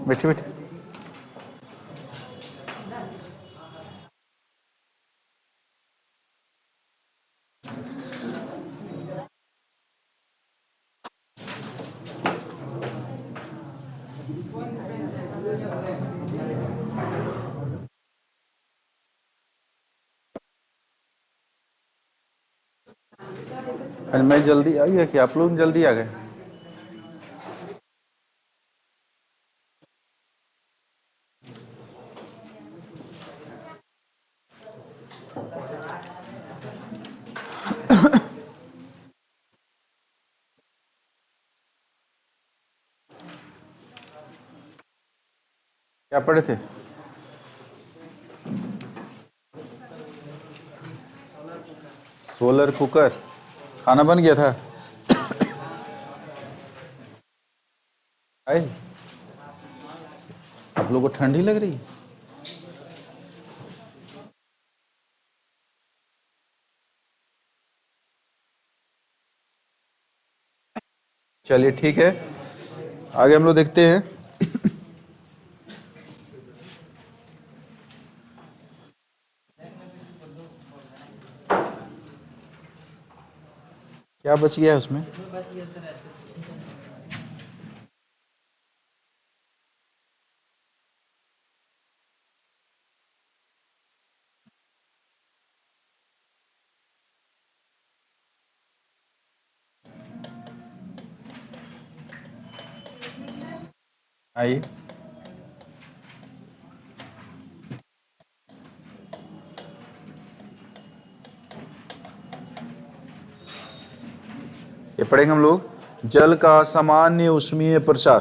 बैठे बैठे। आज मैं जल्दी आ गया कि आप लोग जल्दी आ गए? क्या पढ़े थे? Solar cooker. खाना बन गया था? आए आप लोग को ठंडी लग रही? चलिए ठीक है, आगे हम लोग देखते हैं। क्या बच गया है उसमें? आइए, ये पढ़ेंगे हम लोग जल का सामान्य ऊष्मीय प्रसार।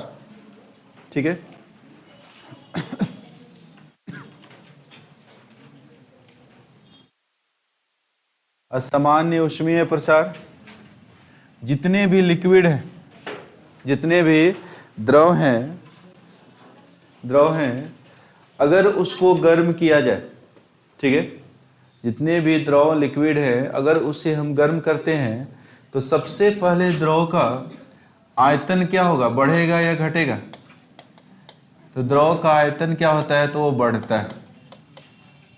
ठीक है, असामान्य ऊष्मीय प्रसार, जितने भी लिक्विड हैं, जितने भी द्रव हैं, अगर उसको गर्म किया जाए, ठीक है, जितने भी द्रव लिक्विड है अगर उसे हम गर्म करते हैं तो सबसे पहले द्रव का आयतन क्या होगा, बढ़ेगा या घटेगा? तो द्रव का आयतन क्या होता है, तो वो बढ़ता है।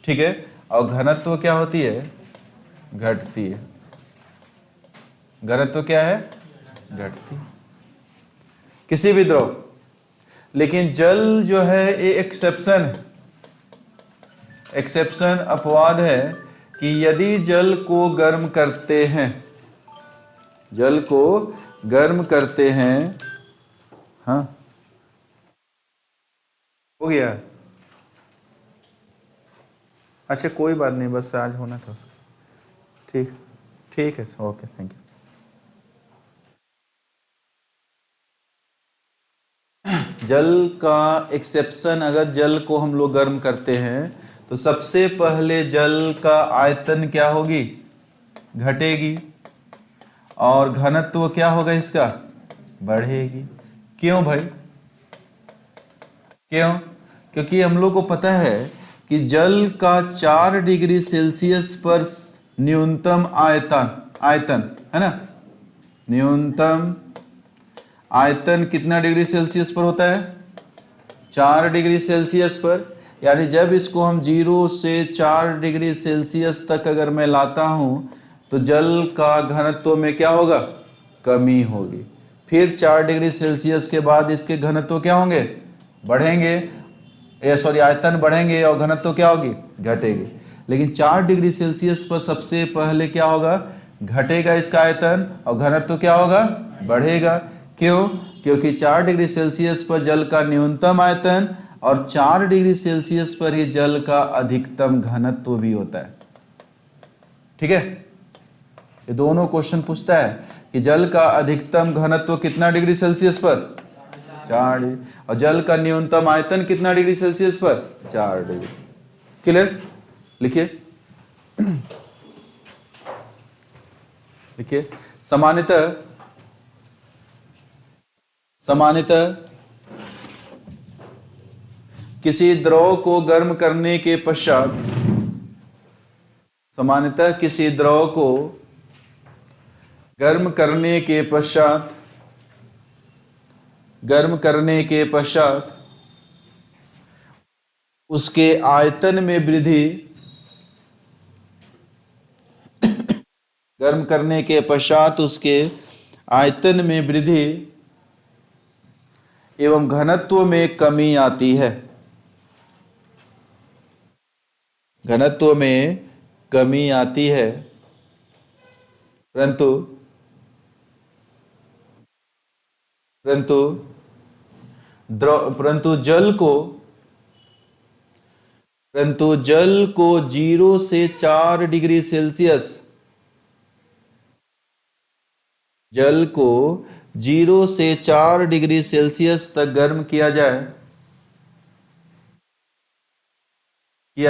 ठीक है, और घनत्व क्या होती है, घटती है। घनत्व क्या है, घटती है किसी भी द्रव। लेकिन जल जो है ये एक्सेप्शन अपवाद है कि यदि जल को गर्म करते हैं, जल को गर्म करते हैं, हाँ हो गया, अच्छा कोई बात नहीं, बस आज होना था। ठीक ठीक है, ओके, थैंक यू। जल का एक्सेप्शन, अगर जल को हम लोग गर्म करते हैं तो सबसे पहले जल का आयतन क्या होगी, घटेगी, और घनत्व क्या होगा इसका, बढ़ेगी। क्यों भाई, क्यों? क्योंकि हम लोग को पता है कि जल का 4 डिग्री सेल्सियस पर न्यूनतम आयतन है ना, न्यूनतम आयतन कितना डिग्री सेल्सियस पर होता है, 4 डिग्री सेल्सियस पर। यानी जब इसको हम 0 से 4 डिग्री सेल्सियस तक अगर मैं लाता हूं तो जल का घनत्व में क्या होगा, कमी होगी। फिर 4 डिग्री सेल्सियस के बाद इसके घनत्व क्या होंगे, बढ़ेंगे, आयतन बढ़ेंगे और घनत्व क्या होगी, घटेगी। लेकिन 4 डिग्री सेल्सियस पर सबसे पहले क्या होगा, घटेगा इसका आयतन, और घनत्व क्या होगा, बढ़ेगा। क्यों? क्योंकि 4 डिग्री सेल्सियस पर जल का न्यूनतम आयतन और 4 डिग्री सेल्सियस पर ही जल का अधिकतम घनत्व भी होता है। ठीक है, ये दोनों क्वेश्चन पूछता है कि जल का अधिकतम घनत्व कितना डिग्री सेल्सियस पर, 4 डिग्री, और जल का न्यूनतम आयतन कितना डिग्री सेल्सियस पर, 4 डिग्री। क्लियर? लिखिए, लिखिए, सामान्यतः किसी द्रव को गर्म करने के पश्चात, सामान्यतः किसी द्रव को गर्म करने के पश्चात उसके आयतन में वृद्धि, गर्म करने के पश्चात उसके आयतन में वृद्धि एवं घनत्व में कमी आती है। घनत्व में कमी आती है, परंतु जल को 0 से 4 डिग्री सेल्सियस, जल को 0 से 4 डिग्री सेल्सियस तक गर्म किया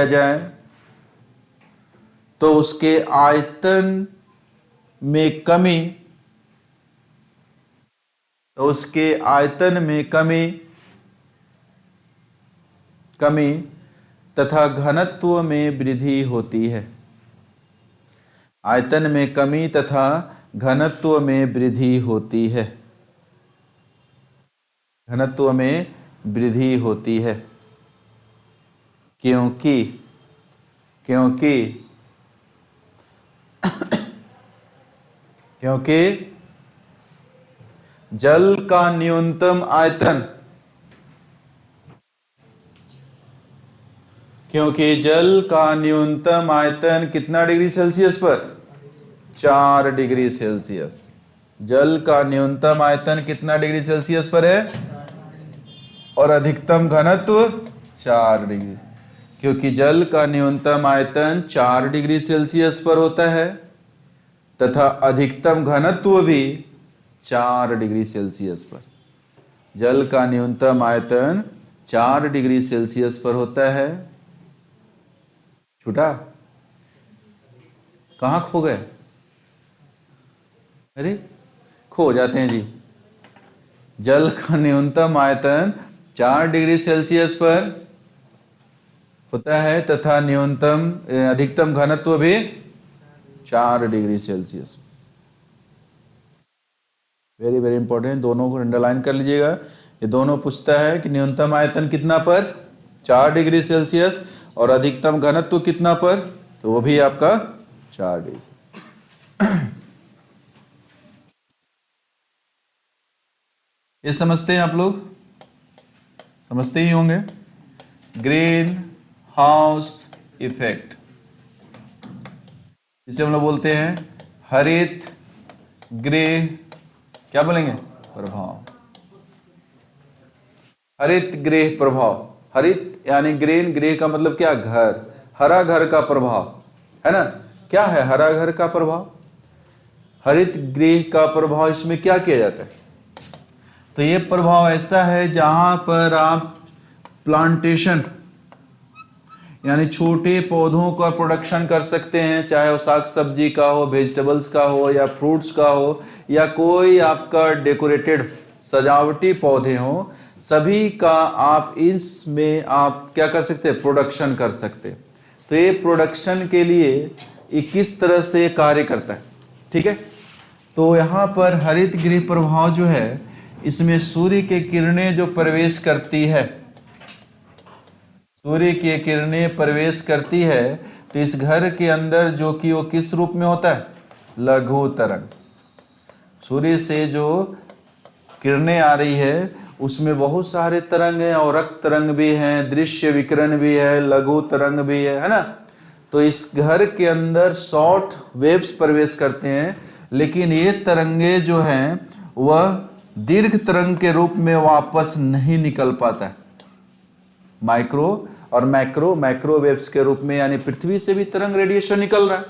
जाए तो उसके आयतन में कमी तथा घनत्व में वृद्धि होती है। आयतन में कमी तथा घनत्व में वृद्धि होती है। घनत्व में वृद्धि होती है क्योंकि जल का न्यूनतम आयतन, कितना डिग्री सेल्सियस पर? 4 डिग्री सेल्सियस। जल का न्यूनतम आयतन कितना डिग्री सेल्सियस पर है? और अधिकतम घनत्व 4 डिग्री। क्योंकि जल का न्यूनतम आयतन 4 डिग्री सेल्सियस पर होता है तथा अधिकतम घनत्व भी 4 डिग्री सेल्सियस पर। जल का न्यूनतम आयतन 4 डिग्री सेल्सियस पर होता है। छूटा? कहाँ खो गए? अरे खो जाते हैं जी। जल का न्यूनतम आयतन 4 डिग्री सेल्सियस पर होता है तथा अधिकतम घनत्व भी 4 degree Celsius. Very very important, दोनों को अंडरलाइन कर लीजिएगा। ये दोनों पूछता है कि न्यूनतम आयतन कितना पर? 4 डिग्री सेल्सियस। और अधिकतम घनत्व कितना पर? तो वो भी आपका 4 डिग्री सेल्सियस। ये समझते हैं आप लोग? समझते ही होंगे। ग्रीन हाउस इफेक्ट, जिसे हम लोग बोलते हैं हरित गृह, क्या बोलेंगे? प्रभाव। हरित गृह प्रभाव। हरित यानी ग्रीन, गृह का मतलब क्या? घर। हरा घर का प्रभाव है ना। क्या है हरा घर का प्रभाव? हरित गृह का प्रभाव, इसमें क्या किया जाता है? तो ये प्रभाव ऐसा है जहां पर आप प्लांटेशन यानी छोटे पौधों का प्रोडक्शन कर सकते हैं, चाहे वो साग सब्जी का हो, वेजिटेबल्स का हो, या फ्रूट्स का हो, या कोई आपका डेकोरेटेड सजावटी पौधे हो, सभी का आप इसमें आप क्या कर सकते हैं? प्रोडक्शन कर सकते हैं। तो ये प्रोडक्शन के लिए ये किस तरह से कार्य करता है, ठीक है। तो यहाँ पर हरित गृह प्रभाव जो है, इसमें सूर्य की किरणें जो प्रवेश करती है, सूर्य की किरणें प्रवेश करती है, तो इस घर के अंदर जो कि वो किस रूप में होता है? लघु तरंग। सूर्य से जो किरणें आ रही है उसमें बहुत सारे तरंग हैं, और रक्त तरंग भी हैं, दृश्य विकिरण भी है, लघु तरंग भी है ना। तो इस घर के अंदर शॉर्ट वेव्स प्रवेश करते हैं, लेकिन ये तरंगे जो हैं वह दीर्घ तरंग के रूप में वापस नहीं निकल पाता है। माइक्रो और मैक्रो वेव्स के रूप में, यानी पृथ्वी से भी तरंग रेडिएशन निकल रहा है।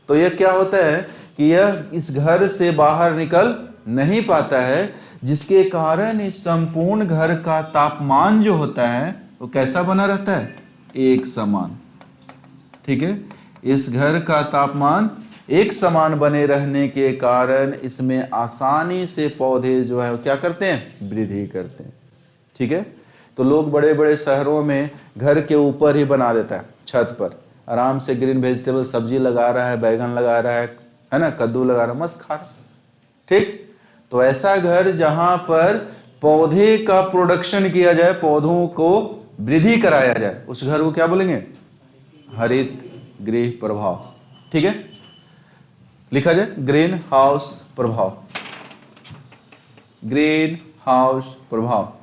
तो यह क्या होता है कि यह इस घर से बाहर निकल नहीं पाता है, जिसके कारण इस संपूर्ण घर का तापमान जो होता है वो कैसा बना रहता है? एक समान, ठीक है। इस घर का तापमान एक समान बने रहने के कारण इसमें आसानी से पौधे जो है वो क्या करते हैं? वृद्धि करते हैं, ठीक है। तो लोग बड़े बड़े शहरों में घर के ऊपर ही बना देता है, छत पर आराम से ग्रीन वेजिटेबल सब्जी लगा रहा है, बैगन लगा रहा है ना, कद्दू लगा रहा है, मस्त खा रहा है, ठीक। तो ऐसा घर जहां पर पौधे का प्रोडक्शन किया जाए, पौधों को वृद्धि कराया जाए, उस घर को क्या बोलेंगे? हरित गृह प्रभाव। ठीक है, लिखा जाए ग्रीन हाउस प्रभाव, ग्रीन हाउस प्रभाव।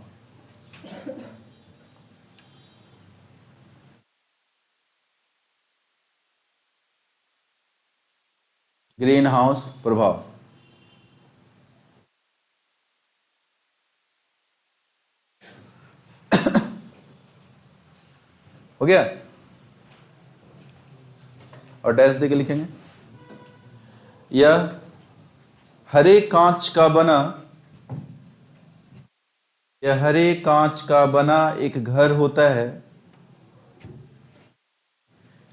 ग्रीन हाउस प्रभाव। हो गया? और डैश देके लिखेंगे, यह हरे कांच का बना, यह हरे कांच का बना एक घर होता है,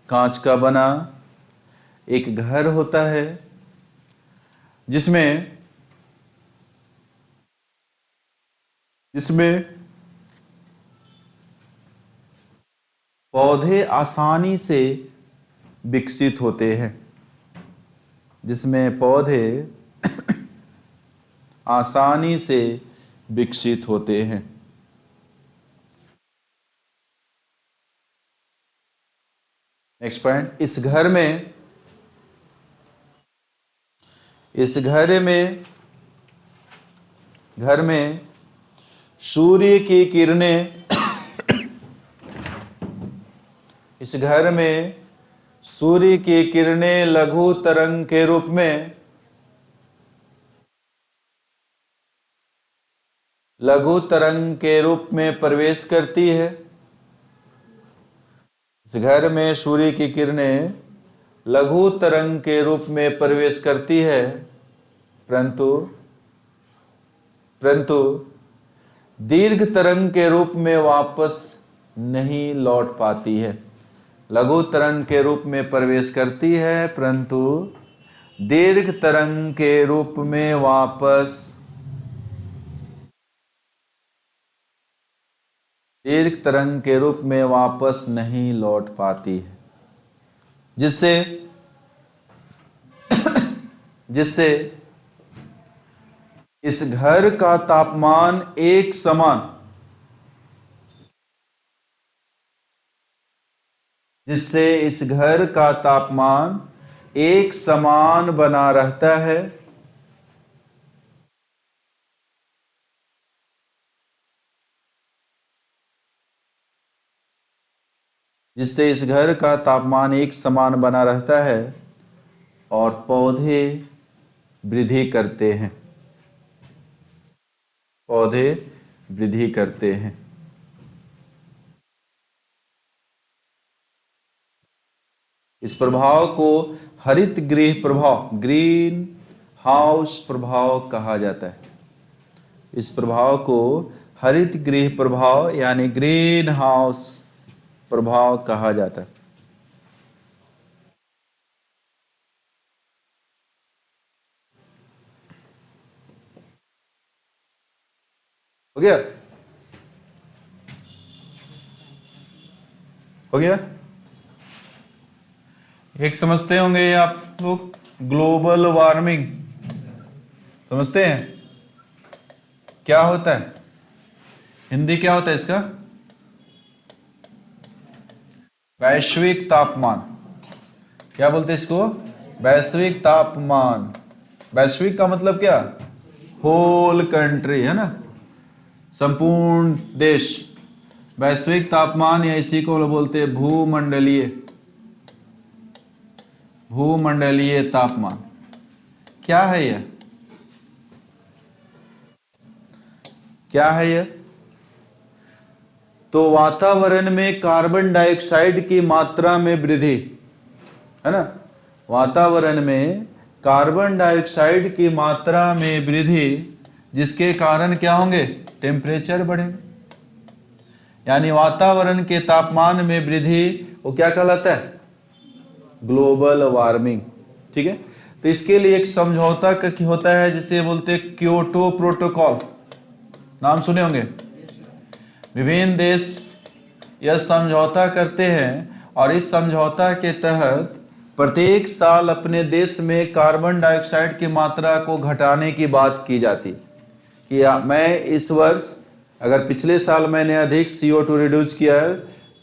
कांच का बना एक घर होता है जिसमें जिसमें पौधे आसानी से विकसित होते हैं, जिसमें पौधे आसानी से विकसित होते हैं। नेक्स्ट पॉइंट, इस घर में सूर्य की किरणें, इस घर में सूर्य की किरणें लघु तरंग के रूप में, लघु तरंग के रूप में प्रवेश करती है। इस घर में सूर्य की किरणें लघु तरंग के रूप में प्रवेश करती है, परंतु दीर्घ तरंग के रूप में वापस नहीं लौट पाती है। लघु तरंग के रूप में प्रवेश करती है, परंतु दीर्घ तरंग के रूप में वापस, दीर्घ तरंग के रूप में वापस नहीं लौट पाती है, जिससे इस घर का तापमान एक समान, जिससे इस घर का तापमान एक समान बना रहता है, जिससे इस घर का तापमान एक समान बना रहता है और पौधे वृद्धि करते हैं, पौधे वृद्धि करते हैं। इस प्रभाव को हरित गृह प्रभाव, ग्रीन हाउस प्रभाव कहा जाता है। इस प्रभाव को हरित गृह प्रभाव यानी ग्रीन हाउस प्रभाव कहा जाता है। हो गया? हो गया? एक समझते होंगे आप लोग, ग्लोबल वार्मिंग समझते हैं क्या होता है? हिंदी क्या होता है इसका? वैश्विक तापमान। क्या बोलते हैं इसको? वैश्विक तापमान। वैश्विक का मतलब क्या? होल कंट्री, है ना, संपूर्ण देश। वैश्विक तापमान या इसी को बोलते हैं भूमंडलीय, भूमंडलीय तापमान। क्या है यह? क्या है यह? तो वातावरण में कार्बन डाइऑक्साइड की मात्रा में वृद्धि, है ना, वातावरण में कार्बन डाइऑक्साइड की मात्रा में वृद्धि, जिसके कारण क्या होंगे? टेम्परेचर बढ़ेगा, यानी वातावरण के तापमान में वृद्धि, वो क्या कहलाता है? Global warming. ठीक है, तो इसके लिए एक समझौता होता है जिसे बोलते हैं क्योटो प्रोटोकॉल। नाम सुने होंगे। विभिन्न देश यह समझौता करते हैं और इस समझौता के तहत प्रत्येक साल अपने देश में कार्बन डाइऑक्साइड की मात्रा को घटाने की बात की जाती कि मैं इस वर्ष अगर पिछले साल मैंने अधिक CO2 रिड्यूस किया है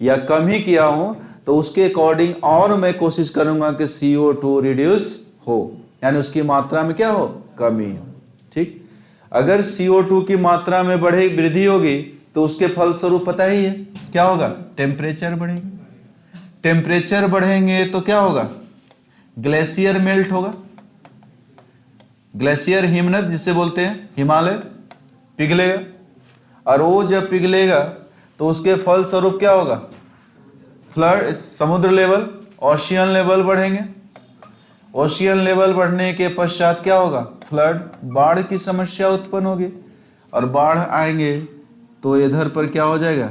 या कम ही किया हूं तो उसके अकॉर्डिंग और मैं कोशिश करूंगा कि CO2 रिड्यूस हो, यानी उसकी मात्रा में क्या हो, कमी हो। ठीक, अगर CO2 की मात्रा में बढ़े वृद्धि होगी तो उसके फलस्वरूप पता ही है क्या होगा, टेम्परेचर बढ़ेगा। टेम्परेचर बढ़ेंगे तो क्या होगा, ग्लेशियर मेल्ट होगा। ग्लेशियर हिमनद जिसे बोलते हैं, हिमालय पिघलेगा, और वो जब पिघलेगा तो उसके फलस्वरूप क्या होगा, फ्लड, समुद्र लेवल, ओशियन लेवल बढ़ेंगे। ओशियन लेवल बढ़ने के पश्चात क्या होगा, फ्लड, बाढ़ की समस्या उत्पन्न होगी, और बाढ़ आएंगे तो इधर पर क्या हो जाएगा,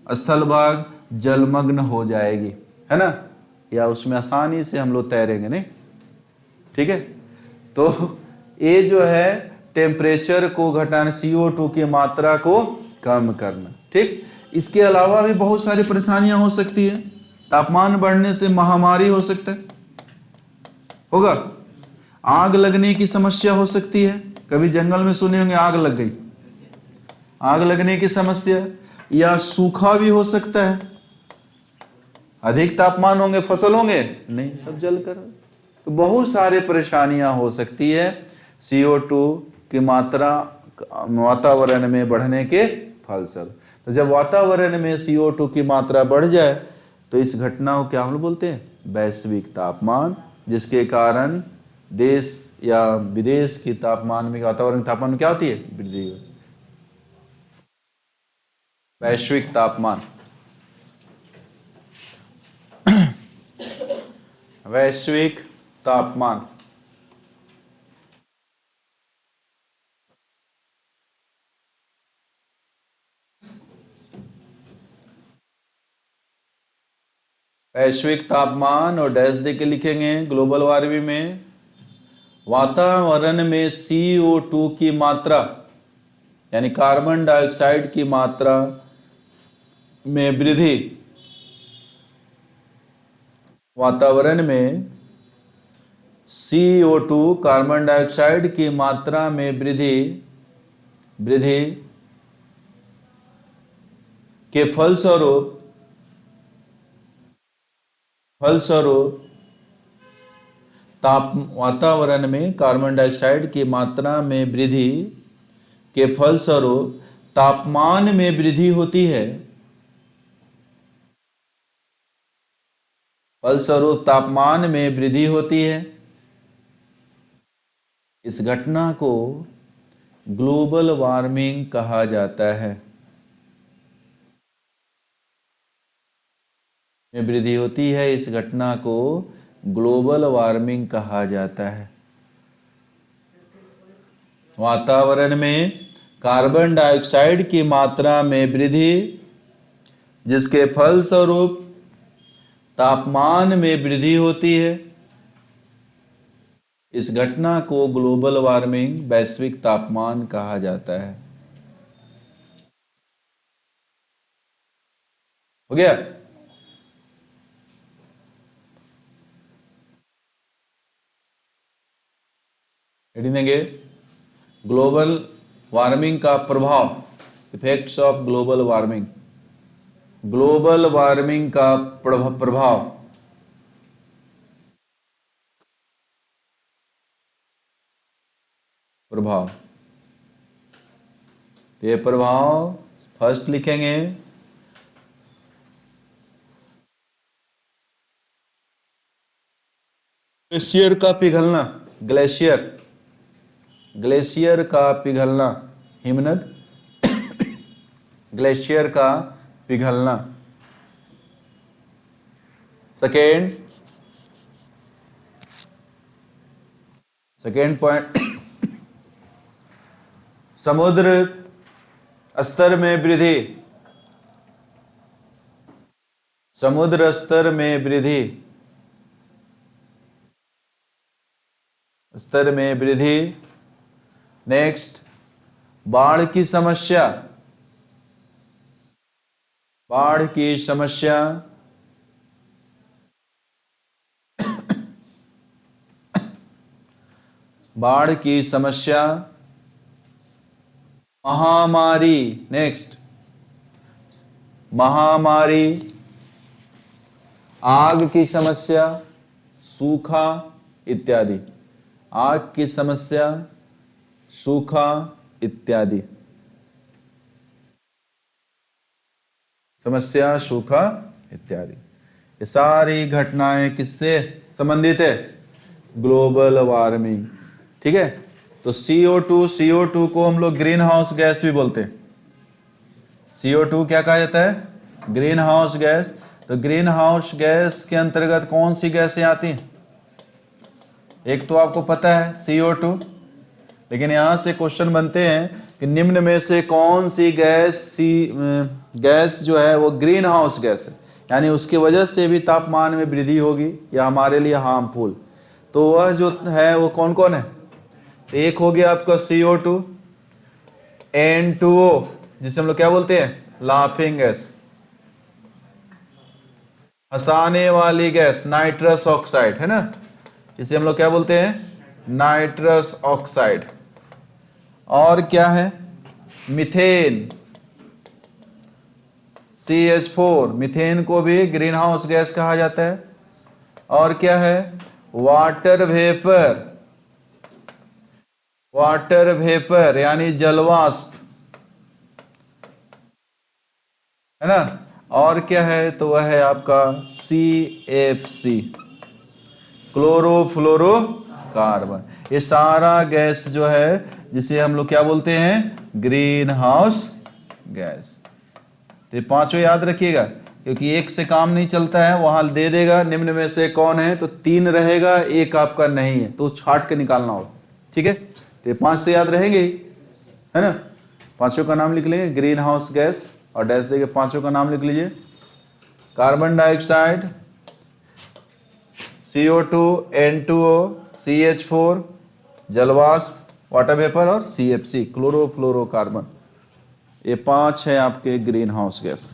स्थल भाग जलमग्न हो जाएगी, है ना, या उसमें आसानी से हम लोग तैरेंगे नहीं। ठीक है, तो ये जो है टेम्परेचर को घटाना, CO2 की मात्रा को कम करना। ठीक, इसके अलावा भी बहुत सारी परेशानियां हो सकती है। तापमान बढ़ने से महामारी हो सकता है, होगा, आग लगने की समस्या हो सकती है। कभी जंगल में सुने होंगे आग लग गई, आग लगने की समस्या, या सूखा भी हो सकता है। अधिक तापमान होंगे, फसल होंगे नहीं, सब जल कर, तो बहुत सारे परेशानियां हो सकती है CO2 की मात्रा वातावरण में बढ़ने के फलस्वरूप। तो जब वातावरण में CO2 की मात्रा बढ़ जाए तो इस घटना को क्या हम लोग बोलते हैं, वैश्विक तापमान, जिसके कारण देश या विदेश की तापमान में, वातावरण तापमान में क्या होती है, वृद्धि। वैश्विक तापमान, वैश्विक तापमान, वैश्विक तापमान और डैश दे के लिखेंगे। ग्लोबल वार्मिंग में वातावरण में CO2 की मात्रा यानी कार्बन डाइऑक्साइड की मात्रा में वृद्धि, वातावरण में CO2 कार्बन डाइऑक्साइड की मात्रा में वृद्धि के फलस्वरूप वातावरण में कार्बन डाइऑक्साइड की मात्रा में वृद्धि के फलस्वरूप तापमान में वृद्धि होती है। फलस्वरूप तापमान में वृद्धि होती है। इस घटना को ग्लोबल वार्मिंग कहा जाता है। में वृद्धि होती है, इस घटना को ग्लोबल वार्मिंग कहा जाता है। वातावरण में कार्बन डाइऑक्साइड की मात्रा में वृद्धि जिसके फलस्वरूप तापमान में वृद्धि होती है, इस घटना को ग्लोबल वार्मिंग, वैश्विक तापमान कहा जाता है। हो गया? हेडिंग देंगे ग्लोबल वार्मिंग का प्रभाव, effects of global warming. Global warming का प्रभाव, ये प्रभाव फर्स्ट लिखेंगे ग्लेशियर का पिघलना, ग्लेशियर का पिघलना, हिमनद, ग्लेशियर का पिघलना। सेकेंड पॉइंट, समुद्र स्तर में वृद्धि, समुद्र स्तर में वृद्धि, स्तर में वृद्धि। नेक्स्ट, बाढ़ की समस्या, बाढ़ की समस्या। बाढ़ की समस्या। महामारी, नेक्स्ट महामारी, आग की समस्या, सूखा इत्यादि, आग की समस्या, सूखा इत्यादि, समस्या सूखा इत्यादि। ये सारी घटनाएं किससे संबंधित है? Global warming. ठीक है, तो CO2 को हम लोग ग्रीन हाउस गैस भी बोलते हैं। CO2 क्या कहा जाता है? Green house gas. तो ग्रीन हाउस गैस के अंतर्गत कौन सी गैसें आती हैं? एक तो आपको पता है CO2, लेकिन यहां से क्वेश्चन बनते हैं कि निम्न में से कौन सी गैस जो है वो ग्रीन हाउस गैस है, यानी उसकी वजह से भी तापमान में वृद्धि होगी या हमारे लिए हार्मफुल। तो वह जो है वो कौन कौन है? एक हो गया आपका CO2, N2O जिसे हम लोग क्या बोलते हैं? लाफिंग गैस, हंसाने वाली गैस, नाइट्रस ऑक्साइड, है ना, इसे हम लोग क्या बोलते हैं? Nitrous oxide. और क्या है? मीथेन, CH4, मीथेन को भी ग्रीन हाउस गैस कहा जाता है। और क्या है? वाटर वेपर, वाटर वेपर यानी जलवाष्प, है ना। और क्या है? तो वह है आपका CFC, क्लोरोफ्लोरोकार्बन। ये सारा गैस जो है जिसे हम लोग क्या बोलते हैं? Green house gas. तो ये पांचों याद रखिएगा, क्योंकि एक से काम नहीं चलता है, वहां दे देगा निम्न में से कौन है, तो 3 रहेगा, एक आपका नहीं है, तो छाट के निकालना होगा। ठीक है, तो ये 5 तो याद रहेंगे ही, है ना। पांचों का नाम लिख लेंगे, ग्रीन हाउस गैस और डैश देके पांचों का नाम लिख लीजिए। Carbon dioxide, CO2, N2O, CH4 जलवाष्प, वाटर वेपर, और CFC क्लोरोफ्लोरोकार्बन। ये 5 है आपके ग्रीन हाउस गैस।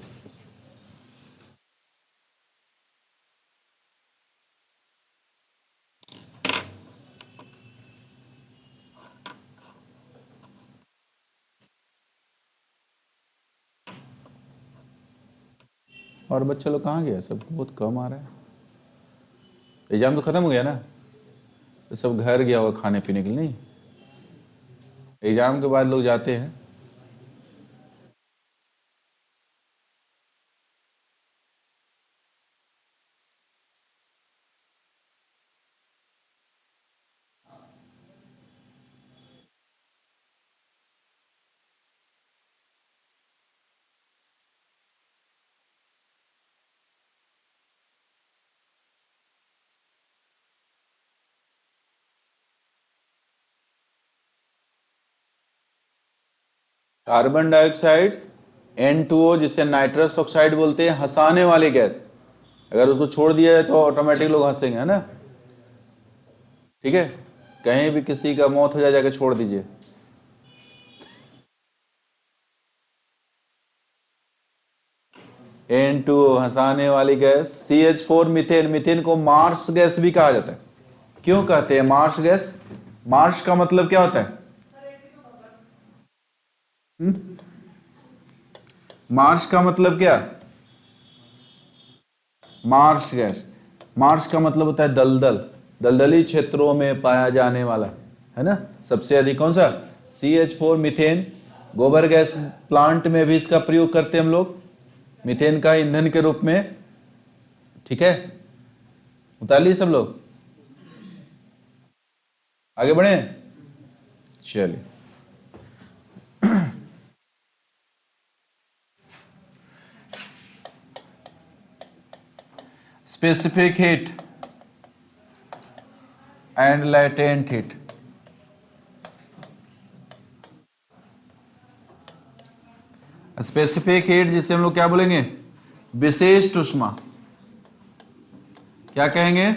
और बच्चे लोग कहाँ गए? सब बहुत कम आ रहा है। एग्जाम तो खत्म हो गया ना, तो सब घर गया होगा खाने पीने के लिए, नहीं? एग्जाम के बाद लोग जाते हैं। कार्बन डाइऑक्साइड, N2O जिसे नाइट्रस ऑक्साइड बोलते हैं, हंसाने वाली गैस। अगर उसको छोड़ दिया जाए तो ऑटोमेटिक लोग हंसेंगे, है ना। ठीक है, कहीं भी किसी का मौत हो जाए जाके छोड़ दीजिए। N2O हंसाने वाली गैस। CH4 मीथेन, मीथेन को मार्स गैस भी कहा जाता है। क्यों कहते हैं मार्स गैस? मार्स का मतलब क्या होता है? मार्स का मतलब क्या? मार्स गैस, मार्स का मतलब होता है दलदल, दलदली क्षेत्रों में पाया जाने वाला, है ना। सबसे अधिक कौन सा? CH4 methane. गोबर गैस प्लांट में भी इसका प्रयोग करते हैं हम लोग, मीथेन का ईंधन के रूप में। ठीक है, उतार लिए सब लोग, आगे बढ़े। चलिए, specific heat and latent heat. Specific heat जिसे हम लोग क्या बोलेंगे? विशिष्ट ऊष्मा। क्या कहेंगे?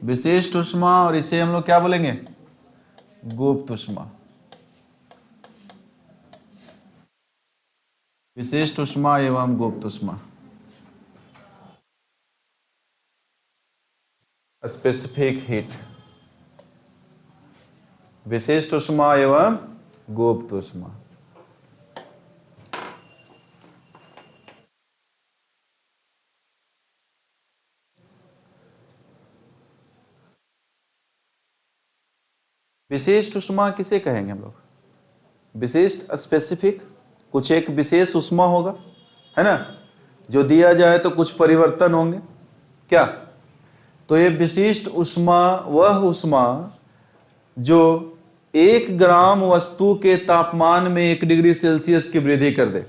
विशिष्ट ऊष्मा। और इसे हम लोग क्या बोलेंगे? गुप्त ऊष्मा। विशिष्ट ऊष्मा एवं गुप्त ऊष्मा। स्पेसिफिक हीट, विशिष्ट ऊष्मा एवं गुप्त ऊष्मा। विशिष्ट उष्मा किसे कहेंगे हम लोग? विशिष्ट, स्पेसिफिक, कुछ एक विशेष उष्मा होगा, है ना, जो दिया जाए तो कुछ परिवर्तन होंगे क्या? तो ये विशिष्ट उष्मा वह उष्मा जो 1 ग्राम वस्तु के तापमान में 1 डिग्री सेल्सियस की वृद्धि कर दे।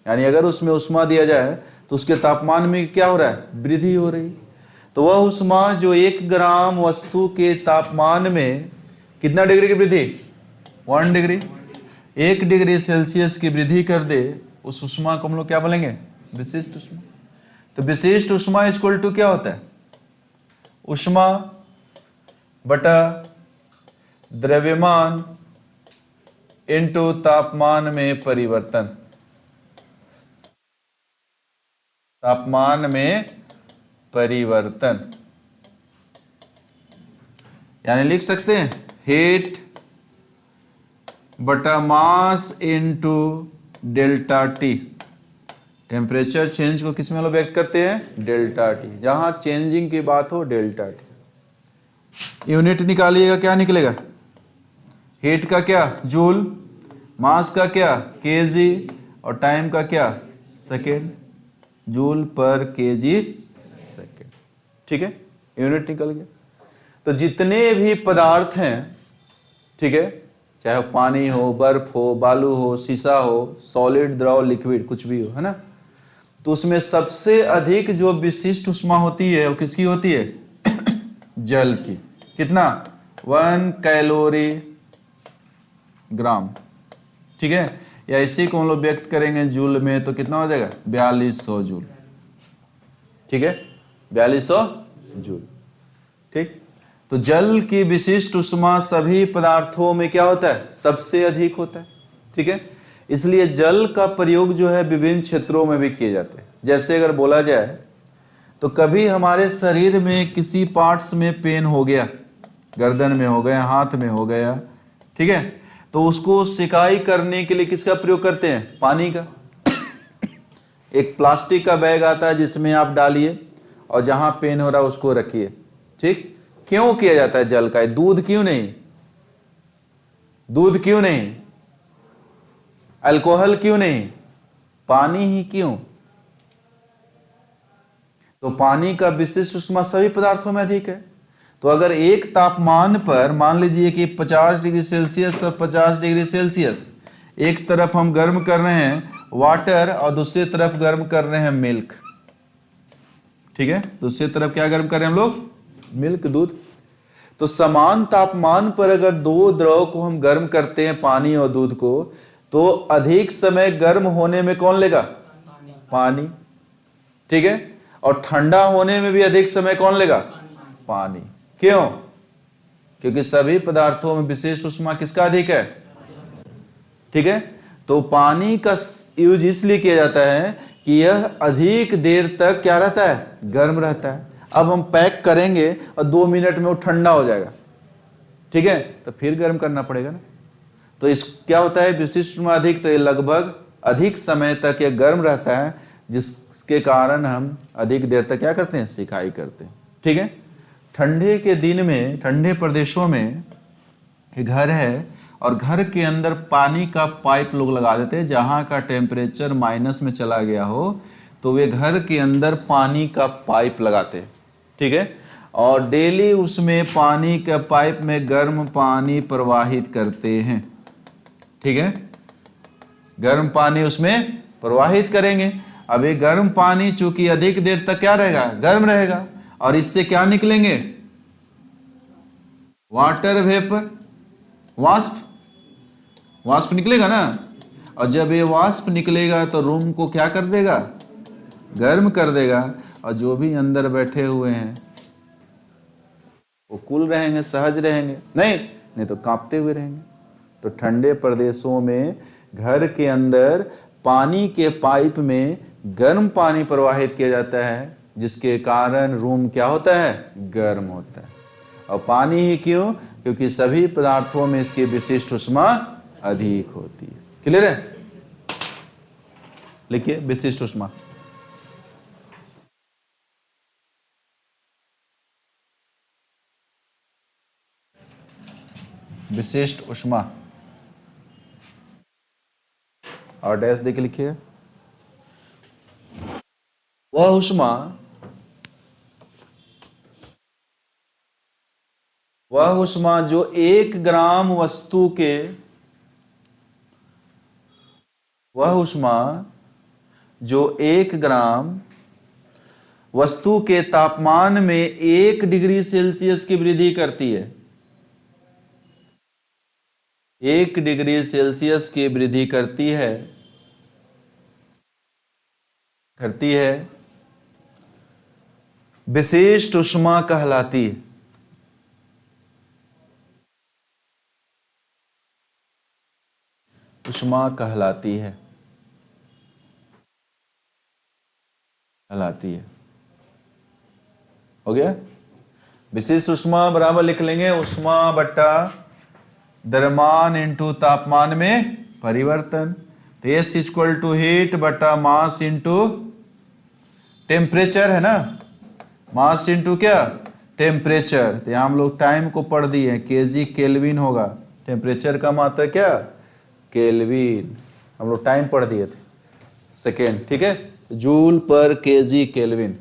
यानी अगर उसमें उष्मा दिया जाए तो उसके तापमान में क्या हो रहा है? वृद्धि हो रही। तो वह उष्मा जो 1 ग्राम वस्तु के तापमान में कितना डिग्री की वृद्धि? 1 डिग्री, 1 डिग्री सेल्सियस की वृद्धि कर दे, उस उष्मा को हम लोग क्या बोलेंगे? विशिष्ट उष्मा। तो विशिष्ट उष्मा इक्वल टू क्या होता है? उष्मा बटा द्रव्यमान इंटू तापमान में परिवर्तन। तापमान में परिवर्तन, यानी लिख सकते हैं हीट बटा mass into delta T. Temperature change को किस में लोग व्यक्त करते हैं? Delta T. जहां चेंजिंग की बात हो डेल्टा टी। यूनिट निकालिएगा, क्या निकलेगा? हीट का क्या? जूल, मास का क्या? केजी, और टाइम का क्या? सेकेंड, जूल पर केजी सेकेंड। ठीक है, यूनिट निकल गया। तो जितने भी पदार्थ हैं, ठीक है, चाहे पानी हो, बर्फ हो, बालू हो, शीशा हो, सॉलिड, द्रव, लिक्विड, कुछ भी हो, है ना, तो उसमें सबसे अधिक जो विशिष्ट उष्मा होती है वो किसकी होती है? जल की। कितना? 1 कैलोरी ग्राम। ठीक है, या इसी को हम लोग व्यक्त करेंगे जूल में तो कितना हो जाएगा? 4200 जूल। ठीक है, 4200 जूल। ठीक, तो जल की विशिष्ट उष्मा सभी पदार्थों में क्या होता है? सबसे अधिक होता है। ठीक है, इसलिए जल का प्रयोग जो है विभिन्न क्षेत्रों में भी किए जाते हैं। जैसे अगर बोला जाए तो कभी हमारे शरीर में किसी पार्ट्स में पेन हो गया, गर्दन में हो गया, हाथ में हो गया, ठीक है, तो उसको सिकाई करने के लिए किसका प्रयोग करते हैं? पानी का। एक प्लास्टिक का बैग आता है जिसमें आप डालिए और जहां पेन हो रहा है उसको रखिए। ठीक, क्यों किया जाता है जल का? दूध क्यों नहीं? दूध क्यों नहीं? अल्कोहल क्यों नहीं? पानी ही क्यों? तो पानी का विशिष्ट उष्मा सभी पदार्थों में अधिक है। तो अगर एक तापमान पर मान लीजिए कि 50 डिग्री सेल्सियस और 50 डिग्री सेल्सियस, एक तरफ हम गर्म कर रहे हैं वाटर और दूसरी तरफ गर्म कर रहे हैं मिल्क। ठीक है, दूसरी तरफ क्या गर्म कर रहे हैं हम लोग? मिल्क, दूध। तो समान तापमान पर अगर दो द्रव को हम गर्म करते हैं, पानी और दूध को, तो अधिक समय गर्म होने में कौन लेगा? पानी। ठीक है, और ठंडा होने में भी अधिक समय कौन लेगा? पानी। क्यों? क्योंकि सभी पदार्थों में विशेष उष्मा किसका अधिक है? ठीक है, तो पानी का यूज इसलिए किया जाता है कि यह अधिक देर तक क्या रहता है? गर्म रहता है। अब हम पैक करेंगे और 2 मिनट में वो ठंडा हो जाएगा, ठीक है, तो फिर गर्म करना पड़ेगा ना। तो इस क्या होता है? विशिष्ट उष्मा अधिक, तो ये लगभग अधिक समय तक ये गर्म रहता है, जिसके कारण हम अधिक देर तक क्या करते हैं? सिकाई करते हैं। ठीक है, ठंडे के दिन में, ठंडे प्रदेशों में घर है और घर के अंदर पानी का पाइप लोग लगा देते हैं। जहां का टेम्परेचर माइनस में चला गया हो तो वे घर के अंदर पानी का पाइप लगाते हैं। ठीक है, और डेली उसमें पानी का पाइप में गर्म पानी प्रवाहित करते हैं। ठीक है, गर्म पानी उसमें प्रवाहित करेंगे। अब ये गर्म पानी चूंकि अधिक देर तक क्या रहेगा? गर्म रहेगा, और इससे क्या निकलेंगे? वाटर वेपर, वाष्प। वाष्प निकलेगा ना, और जब ये वाष्प निकलेगा तो रूम को क्या कर देगा? गर्म कर देगा, और जो भी अंदर बैठे हुए हैं वो कूल रहेंगे, सहज रहेंगे, नहीं तो कांपते हुए रहेंगे। तो ठंडे प्रदेशों में घर के अंदर पानी के पाइप में गर्म पानी प्रवाहित किया जाता है, जिसके कारण रूम क्या होता है? गर्म होता है। और पानी ही क्यों? क्योंकि सभी पदार्थों में इसकी विशिष्ट उष्मा अधिक होती है। क्लियर है? लिखिए विशिष्ट उष्मा। विशिष्ट ऊष्मा, और डैश देके लिखिए, वह ऊष्मा जो 1 ग्राम वस्तु के, वह ऊष्मा जो 1 ग्राम वस्तु के तापमान में 1 डिग्री सेल्सियस की वृद्धि करती है, 1 डिग्री सेल्सियस की वृद्धि करती है विशिष्ट ऊष्मा कहलाती है। ऊष्मा कहलाती है हो गया। विशिष्ट ऊष्मा बराबर लिख लेंगे ऊष्मा बट्टा द्रव्यमान इंटू तापमान में परिवर्तन। तो एस इक्वल टू हीट बट्टा मास इंटू टेम्परेचर है ना, मास इंटू क्या, टेम्परेचर। तो यहां हम लोग टाइम को पढ़ दिए, केजी केल्विन होगा, टेम्परेचर का मात्रा क्या, केल्विन, हम लोग टाइम पढ़ दिए थे, सेकेंड, ठीक है, जूल पर केजी केल्विन।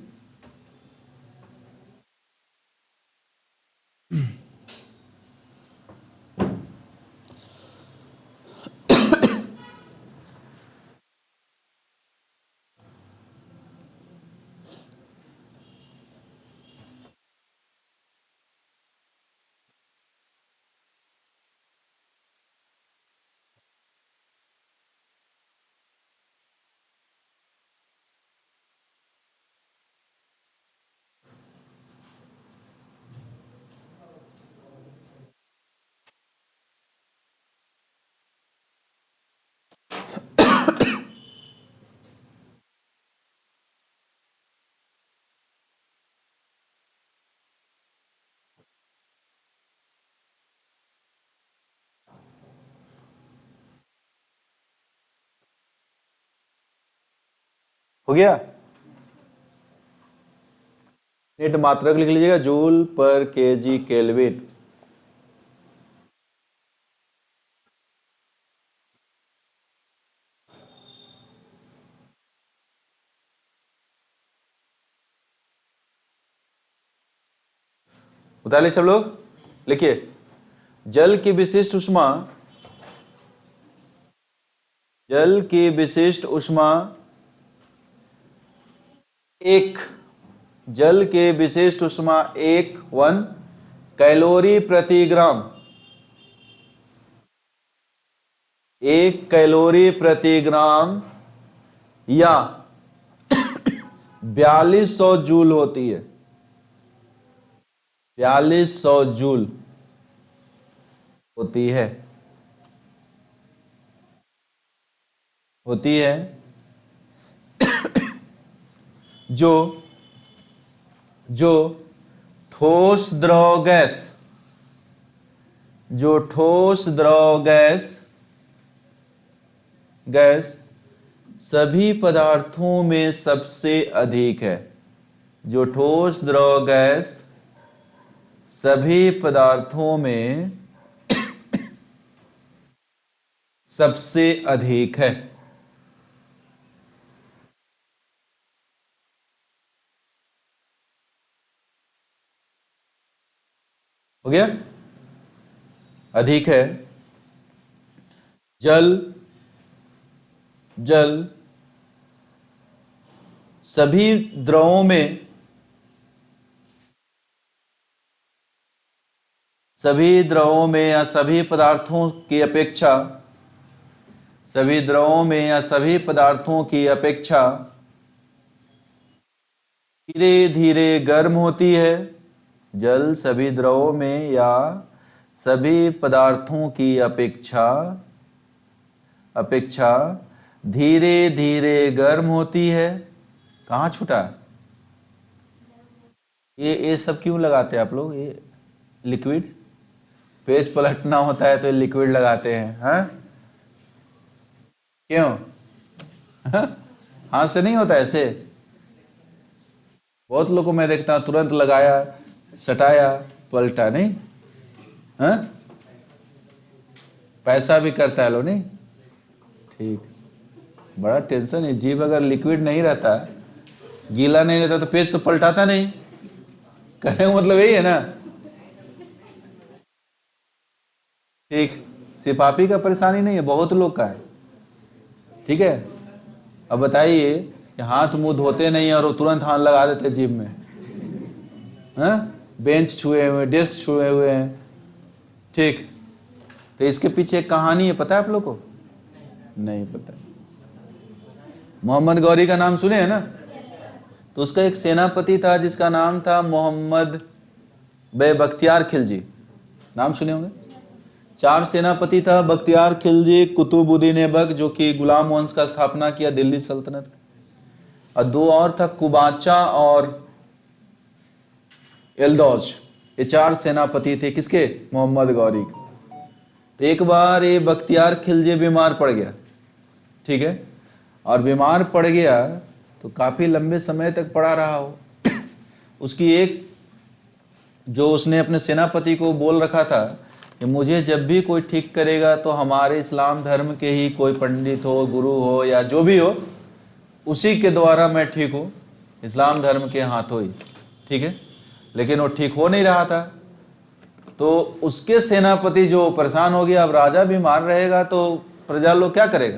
हो गया, नेट मात्रक लिख लीजिएगा, जूल पर केजी केल्विन। उतार सब लोग, लिखिए, जल की विशिष्ट ऊष्मा, जल की विशिष्ट ऊष्मा एक, जल के विशिष्ट ऊष्मा 1 कैलोरी प्रति ग्राम, 1 कैलोरी प्रति ग्राम या 4200 जूल होती है, 4200 जूल होती है जो ठोस द्रव गैस, जो ठोस द्रव गैस सभी पदार्थों में सबसे अधिक है, जो ठोस द्रव गैस सभी पदार्थों में सबसे अधिक है। हो गया, अधिक है। जल सभी द्रवों में, या सभी पदार्थों की अपेक्षा, सभी द्रवों में या सभी पदार्थों की अपेक्षा धीरे धीरे गर्म होती है। जल सभी द्रवों में या सभी पदार्थों की अपेक्षा धीरे धीरे गर्म होती है। कहाँ छूटा, ये सब क्यों लगाते हैं आप लोग, ये लिक्विड, पेज पलटना होता है तो लिक्विड लगाते हैं, हाँ क्यों, हाथ से नहीं होता ऐसे, बहुत लोगों को मैं देखता हूं तुरंत लगाया, सटाया, पलटा, नहीं, हाँ पैसा भी करता है लो नहीं, ठीक। बड़ा टेंशन है, जीभ अगर लिक्विड नहीं रहता, गीला नहीं रहता तो पेज तो पलटाता नहीं। कहने का मतलब यही है ना, ठीक। सिर्फ आप ही का परेशानी नहीं है, बहुत लोग का है, ठीक है। अब बताइए कि हाथ मुंह धोते नहीं और वो तुरंत हाथ लगा देते जीभ में, हाँ? बेंच छुए हुए, डेस्क छुए हुए हैं, ठीक। तो इसके पीछे एक कहानी है, पता है आप लोग को? नहीं पता। मोहम्मद गौरी का नाम सुने हैं ना? तो उसका एक सेनापति था जिसका नाम था मोहम्मद बे बख्तियार खिलजी, नाम सुने होंगे। 4 सेनापति था, बख्तियार खिलजी, कुतुबुद्दीन ऐबक जो कि गुलाम वंश का स्थापना किया दिल्ली सल्तनत, और 2 और था, कुबाचा और एल्दौज। ये 4 सेनापति थे किसके? मोहम्मद गौरी के। तो एक बार ये बख्तियार खिलजी बीमार पड़ गया, ठीक है। और बीमार पड़ गया तो काफी लंबे समय तक पड़ा रहा हो। उसकी एक, जो उसने अपने सेनापति को बोल रखा था कि मुझे जब भी कोई ठीक करेगा तो हमारे इस्लाम धर्म के ही कोई पंडित हो, गुरु हो या जो भी हो, उसी के द्वारा मैं ठीक हूँ, इस्लाम धर्म के हाथों ही, ठीक है। लेकिन वो ठीक हो नहीं रहा था। तो उसके सेनापति जो परेशान हो गया, अब राजा बीमार रहेगा तो प्रजा लोग क्या करेगा,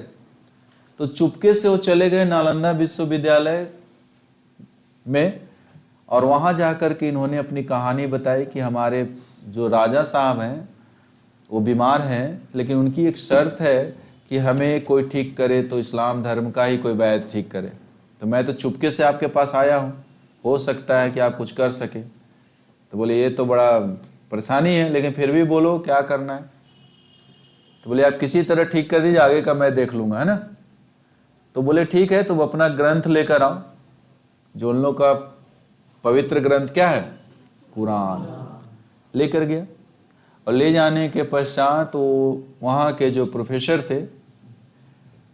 तो चुपके से वो चले गए नालंदा विश्वविद्यालय में, और वहां जाकर के इन्होंने अपनी कहानी बताई कि हमारे जो राजा साहब हैं वो बीमार हैं, लेकिन उनकी एक शर्त है कि हमें कोई ठीक करे तो इस्लाम धर्म का ही कोई वैद्य ठीक करे। तो मैं तो चुपके से आपके पास आया हूँ, हो सकता है कि आप कुछ कर सके। तो बोले ये तो बड़ा परेशानी है, लेकिन फिर भी बोलो क्या करना है। तो बोले आप किसी तरह ठीक कर दीजिए, आगे का मैं देख लूंगा, है ना। तो बोले ठीक है, तो अपना ग्रंथ लेकर आओ, जो उन लोग का पवित्र ग्रंथ क्या है, कुरान, लेकर गया। और ले जाने के पश्चात वो वहाँ के जो प्रोफेसर थे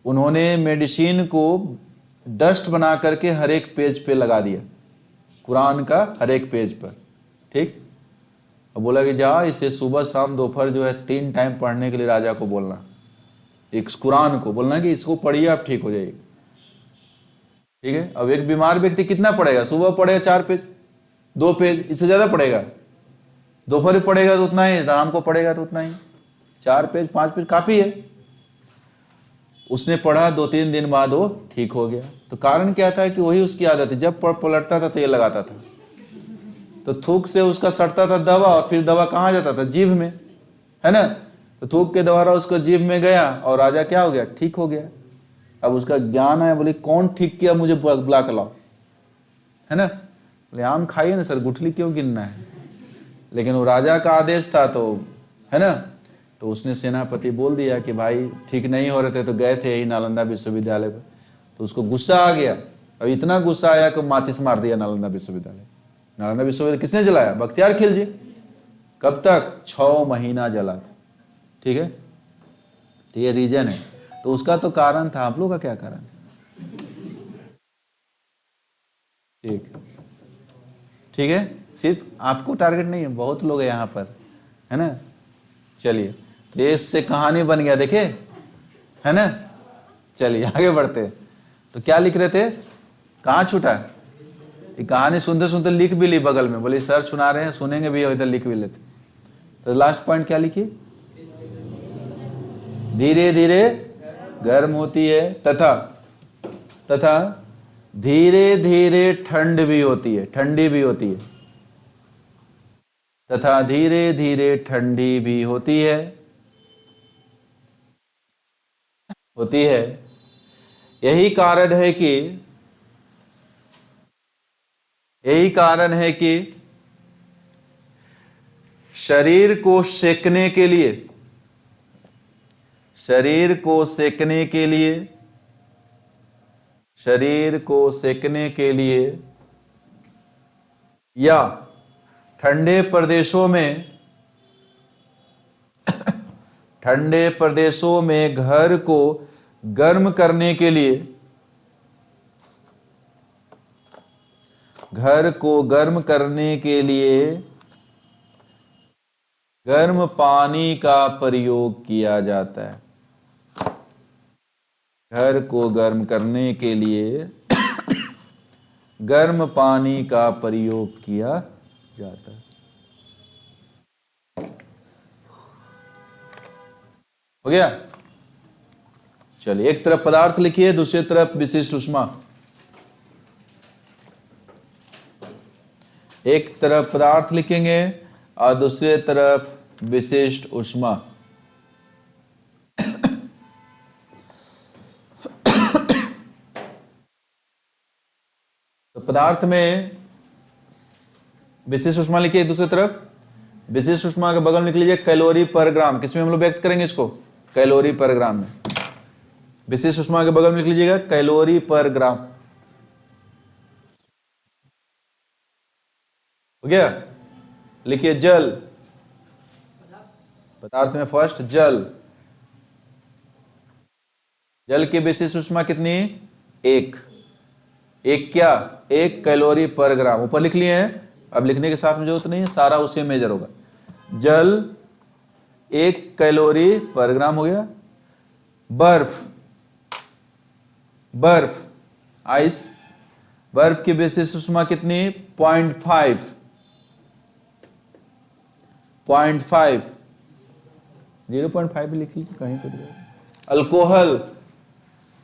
उन्होंने मेडिसिन को डस्ट बना करके हर एक पेज पे लगा दिया, कुरान का हर एक पेज पर, ठीक। और बोला कि जा इसे सुबह शाम दोपहर जो है 3 टाइम पढ़ने के लिए राजा को बोलना, एक कुरान को बोलना कि इसको पढ़िए आप ठीक हो जाइए, ठीक है। अब एक बीमार व्यक्ति कितना पढ़ेगा, सुबह पढ़ेगा 4 पेज, 2 पेज, इससे ज्यादा पढ़ेगा, दोपहर पढ़ेगा तो उतना ही, शाम को पढ़ेगा तो उतना ही, 4 पेज 5 पेज काफी है। उसने पढ़ा, 2-3 दिन बाद वो ठीक हो गया। तो कारण क्या था कि वही उसकी आदत है, जब पलटता था तो ये लगाता था, तो थूक से उसका सटता था दवा, और फिर दवा कहाँ जाता था, जीभ में, है ना। तो थूक के द्वारा उसको जीभ में गया और राजा क्या हो गया, ठीक हो गया। अब उसका ज्ञान आया, बोले कौन ठीक किया, मुझे बुला कर लाओ, है ना। बोले आम खाइए ना सर, गुठली क्यों गिनना है। लेकिन वो राजा का आदेश था, तो है ना। तो उसने सेनापति बोल दिया कि भाई ठीक नहीं हो रहे थे, तो गए थे यही नालंदा विश्वविद्यालय पर। तो उसको गुस्सा आ गया, और इतना गुस्सा आया कि माचिस मार दिया नालंदा विश्वविद्यालय। नालंदा विश्वविद्यालय किसने जलाया, बख्तियार खिलजी। कब तक, 6 महीना जला था, ठीक है। तो ये रीजन है। तो उसका तो कारण था, आप लोग का क्या कारण, ठीक, ठीक है। सिर्फ आपको टारगेट नहीं है, बहुत लोग है यहाँ पर, है ना। चलिए, तो ये इससे कहानी बन गया, देखे, है ना। चलिए आगे बढ़ते। तो क्या लिख रहे थे, कहाँ छूटा, ये कहानी सुनते सुनते लिख भी ली बगल में, बोले सर सुना रहे हैं, सुनेंगे भी, इधर लिख भी लेते। तो लास्ट पॉइंट क्या लिखी, धीरे धीरे गर्म होती है, तथा धीरे धीरे ठंड भी होती है, ठंडी भी होती है, तथा धीरे धीरे ठंडी भी होती है, यही कारण है कि शरीर को सेकने के लिए या ठंडे प्रदेशों में घर को गर्म करने के लिए, गर्म पानी का प्रयोग किया जाता है। घर को गर्म करने के लिए गर्म पानी का प्रयोग किया जाता है। हो गया। चलिए, एक तरफ पदार्थ लिखिए, दूसरी तरफ विशिष्ट ऊष्मा। एक तरफ पदार्थ लिखेंगे और दूसरी तरफ विशिष्ट ऊष्मा। तो पदार्थ में विशिष्ट ऊष्मा लिखिए, दूसरी तरफ विशिष्ट ऊष्मा के बगल में लिख लीजिए कैलोरी पर ग्राम। किसमें हम लोग व्यक्त करेंगे इसको? कैलोरी पर ग्राम में। विशिष्ट ऊष्मा के बगल में लिख लीजिएगा कैलोरी पर ग्राम। हो गया। लिखिए जल। पदार्थ में फर्स्ट जल। जल की विशिष्ट ऊष्मा कितनी? एक। एक क्या? एक कैलोरी पर ग्राम। ऊपर लिख लिए हैं, अब लिखने के साथ में जरूरत नहीं है, सारा उसी में मेजर होगा। जल 1 कैलोरी पर ग्राम हो गया। बर्फ, बर्फ आइस, बर्फ की विशिष्ट ऊष्मा कितनी? 0.5। 0.5 भी लिख लीजिए कहीं पर। अल्कोहल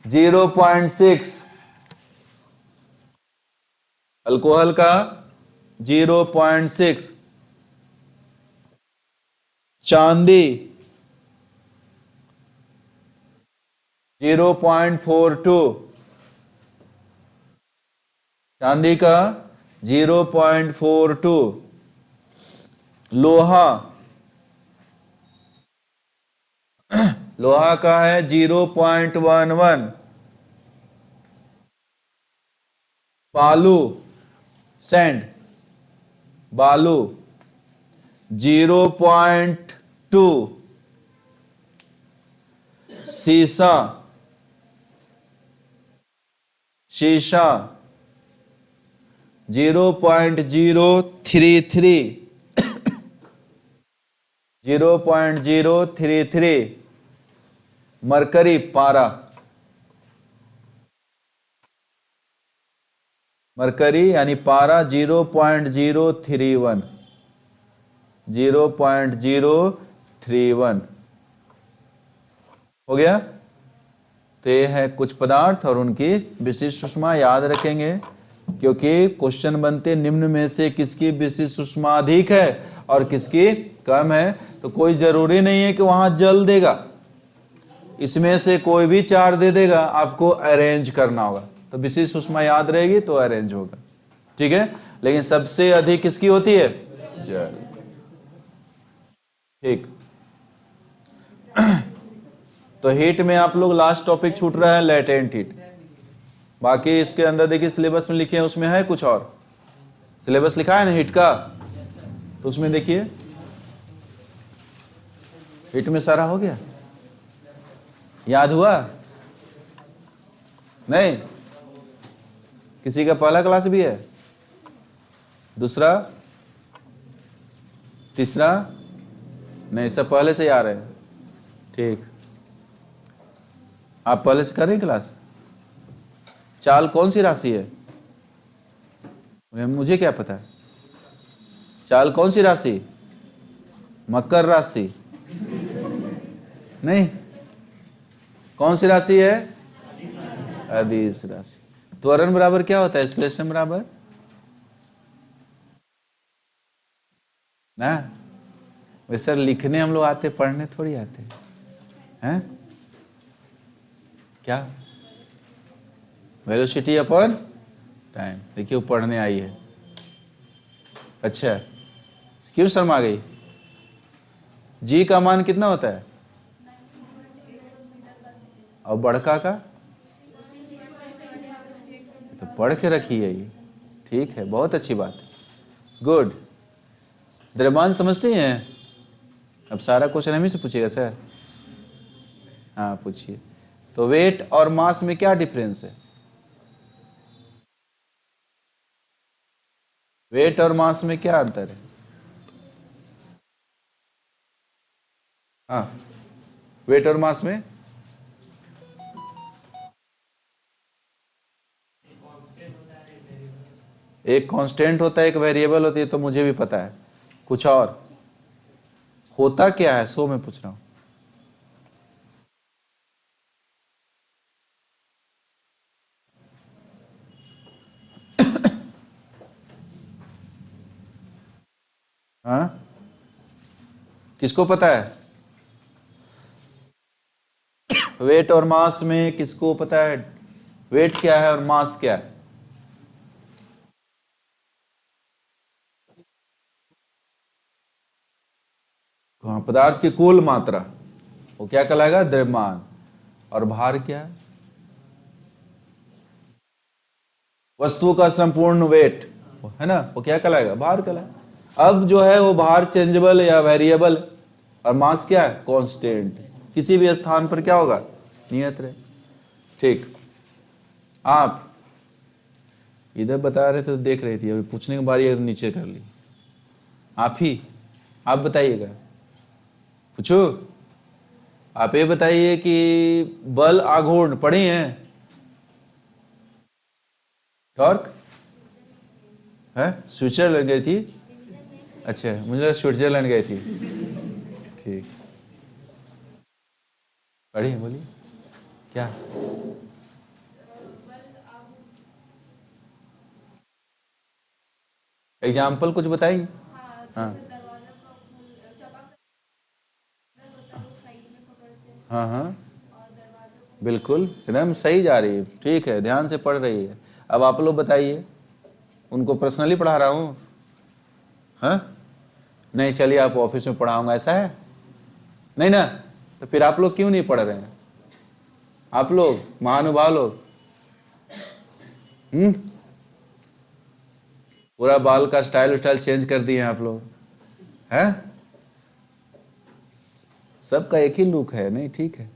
0.6। अल्कोहल का 0.6। चांदी 0.42। चांदी का 0.42। लोहा, लोहा का है 0.11। बालू, सैंड, बालू 0.2। शीशा, शीशा 0.033। 0.033। मरकरी, पारा, मरकरी यानी पारा 0.031। 0.031 हो गया। तो ये है कुछ पदार्थ और उनकी विशिष्ट ऊष्मा। याद रखेंगे क्योंकि क्वेश्चन बनते निम्न में से किसकी विशिष्ट ऊष्मा अधिक है और किसकी कम है। तो कोई जरूरी नहीं है कि वहां जल देगा, इसमें से कोई भी 4 दे देगा, आपको अरेंज करना होगा। तो विशिष्ट ऊष्मा याद रहेगी तो अरेंज होगा, ठीक है। लेकिन सबसे अधिक किसकी होती है? जल। ठीक। तो हीट में आप लोग लास्ट टॉपिक छूट रहा है लेटेंट हीट। बाकी इसके अंदर देखिए सिलेबस में लिखे हैं, उसमें है कुछ और। सिलेबस लिखा है ना हीट का, तो उसमें देखिए हीट में सारा हो गया। याद हुआ? नहीं? किसी का पहला क्लास भी है? दूसरा? तीसरा? नहीं, सब पहले से ही आ रहे हैं। ठीक, आप पहले से कर रहे हैं क्लास। चाल कौन सी राशि है? मुझे क्या पता है? चाल कौन सी राशि? मकर राशि? नहीं, कौन सी राशि है? अदिश राशि। त्वरण बराबर क्या होता है? श्लेषण बराबर ना। वैसे लिखने हम लोग आते, पढ़ने थोड़ी आते हैं। क्या? Velocity upon time. देखिए वो पढ़ने आई है। अच्छा, क्यों शर्मा गई? जी का मान कितना होता है? और बड़का का? तो पढ़ के रखी है ये। ठीक है, बहुत अच्छी बात है, गुड। द्रव्यमान समझते हैं? अब सारा क्वेश्चन हम ही से पूछिएगा सर। हाँ पूछिए। तो वेट और मास में क्या डिफरेंस है? वेट और मास में क्या अंतर है? हाँ, वेट और मास में एक कांस्टेंट होता है, एक वेरिएबल होती है, तो मुझे भी पता है। कुछ और होता क्या है, सो मैं पूछ रहा हूं। हाँ, किसको पता है? वेट और मास में किसको पता है वेट क्या है और मास क्या है? हाँ, पदार्थ की कुल मात्रा, वो क्या कहलाएगा? द्रव्यमान। और भार क्या है? वस्तु का संपूर्ण वेट, है ना, वो क्या कहलाएगा? भार कहलाएगा। अब जो है वो भार चेंजेबल या वेरिएबल, और मास क्या है? कांस्टेंट। किसी भी स्थान पर क्या होगा? नियत रहे। ठीक, आप इधर बता रहे थे तो देख रही थी, अभी पूछने की बारी है तो नीचे कर ली। आप बताइएगा। पूछो। आप ये बताइए कि बल आघूर्ण पढ़ी हैं? टॉर्क है, स्विट्जरलैंड गई थी। अच्छा, मुझे लगा स्विट्जरलैंड गई थी। ठीक, पढ़ी है, बोलिए क्या। एग्जाम्पल कुछ बताएंगे? हाँ हाँ हाँ, बिल्कुल एकदम सही जा रही है। ठीक है, ध्यान से पढ़ रही है। अब आप लोग बताइए, उनको पर्सनली पढ़ा रहा हूँ? हाँ, नहीं, चलिए आप ऑफिस में पढ़ाऊंगा, ऐसा है? नहीं ना, तो फिर आप लोग क्यों नहीं पढ़ रहे हैं? आप लोग महानुभाव लोग, पूरा बाल का स्टाइल चेंज कर दिए हैं आप लोग, हैं? सबका एक ही लुक है, नहीं? ठीक है,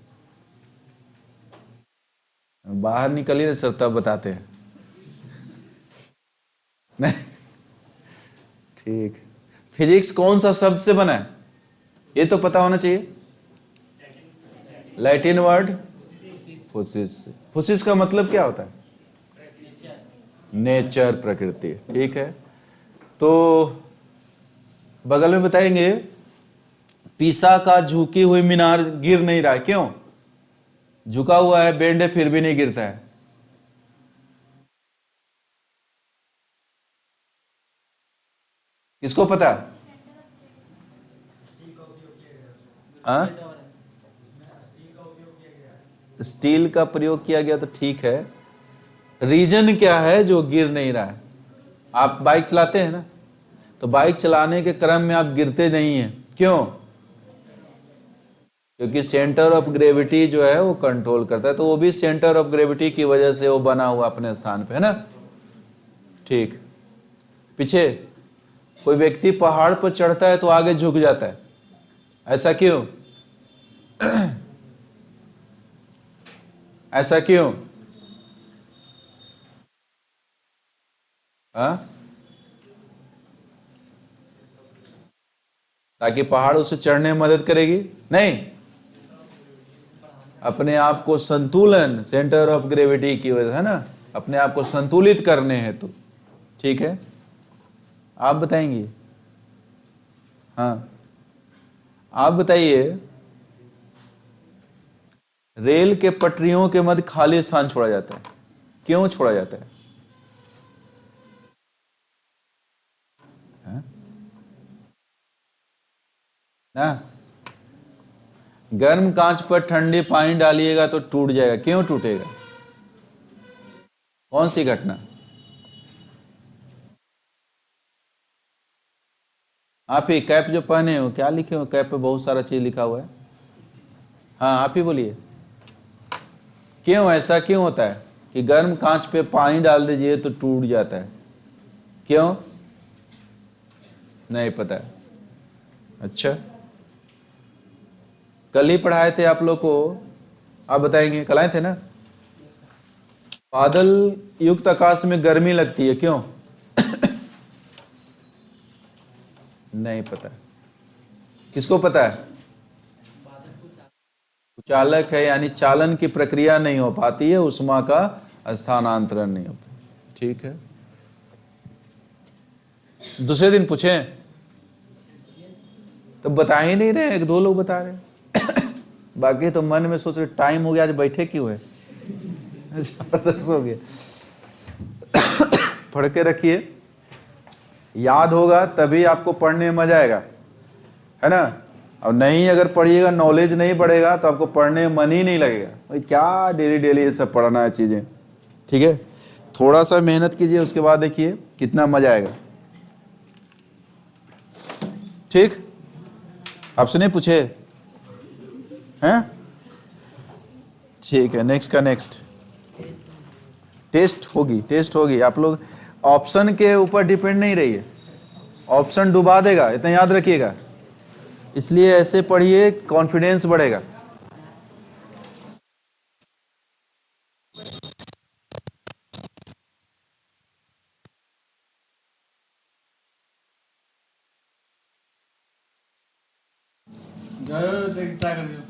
बाहर निकलिए ना सर, तब बताते हैं। नहीं, ठीक। फिजिक्स कौन सा शब्द से बना है, ये तो पता होना चाहिए। Latin word फुसिस। फुसिस का मतलब क्या होता है? नेचर, प्रकृति। ठीक है, तो बगल में बताएंगे, पीसा का झुकी हुई मीनार गिर नहीं रहा है, क्यों? झुका हुआ है, बेंड है, फिर भी नहीं गिरता है। किसको पता? हाँ, स्टील का प्रयोग किया गया तो ठीक है, रीजन क्या है जो गिर नहीं रहा है? आप बाइक चलाते हैं ना, तो बाइक चलाने के क्रम में आप गिरते नहीं हैं, क्यों? क्योंकि सेंटर ऑफ ग्रेविटी जो है वो कंट्रोल करता है, तो वो भी सेंटर ऑफ ग्रेविटी की वजह से वो बना हुआ अपने स्थान पे, है ना? ठीक। पीछे कोई व्यक्ति पहाड़ पर चढ़ता है तो आगे झुक जाता है, ऐसा क्यों? ऐसा क्यों? हाँ, ताकि पहाड़ उसे चढ़ने में मदद करेगी? नहीं, अपने आप को संतुलन, सेंटर ऑफ ग्रेविटी की वजह, है ना, अपने आप को संतुलित करने हेतु। ठीक है, आप बताएंगे? हाँ, आप बताइए, रेल के पटरियों के मध्य खाली स्थान छोड़ा जाता है, क्यों छोड़ा जाता है? हाँ? ना, गर्म कांच पर ठंडे पानी डालिएगा तो टूट जाएगा, क्यों टूटेगा? कौन सी घटना? आप ही कैप जो पहने हो, क्या लिखे हो कैप पे? बहुत सारा चीज लिखा हुआ है। हाँ, आप ही बोलिए, क्यों ऐसा क्यों होता है कि गर्म कांच पे पानी डाल दीजिए तो टूट जाता है? क्यों? नहीं पता है? अच्छा, कल ही पढ़ाए थे आप लोग को, आप बताएंगे? कल आए थे ना? बादल युक्त आकाश में गर्मी लगती है, क्यों? नहीं पता? किसको पता है? चालक है यानी चालन की प्रक्रिया नहीं हो पाती है, उष्मा का स्थानांतरण नहीं हो पाता। ठीक है, दूसरे दिन पूछे तो बता ही नहीं रहे, एक दो लोग बता रहे बाकी तो मन में सोच रहे टाइम हो गया, आज बैठे क्यों है जबरदस्त हो गया पढ़ के रखिए, याद होगा तभी आपको पढ़ने में मजा आएगा, है ना। और नहीं अगर पढ़िएगा, नॉलेज नहीं बढ़ेगा तो आपको पढ़ने में मन ही नहीं लगेगा, भाई क्या डेली डेली ये सब पढ़ना है चीजें। ठीक है, थोड़ा सा मेहनत कीजिए, उसके बाद देखिए कितना मजा आएगा। ठीक, आपसे नहीं पूछे हैं? ठीक है, नेक्स्ट का नेक्स्ट टेस्ट होगी, टेस्ट होगी। आप लोग ऑप्शन के ऊपर डिपेंड नहीं रहिए, ऑप्शन डुबा देगा, इतना याद रखिएगा। इसलिए ऐसे पढ़िए, कॉन्फिडेंस बढ़ेगा। जाओ, देख क्या कर रहे हो।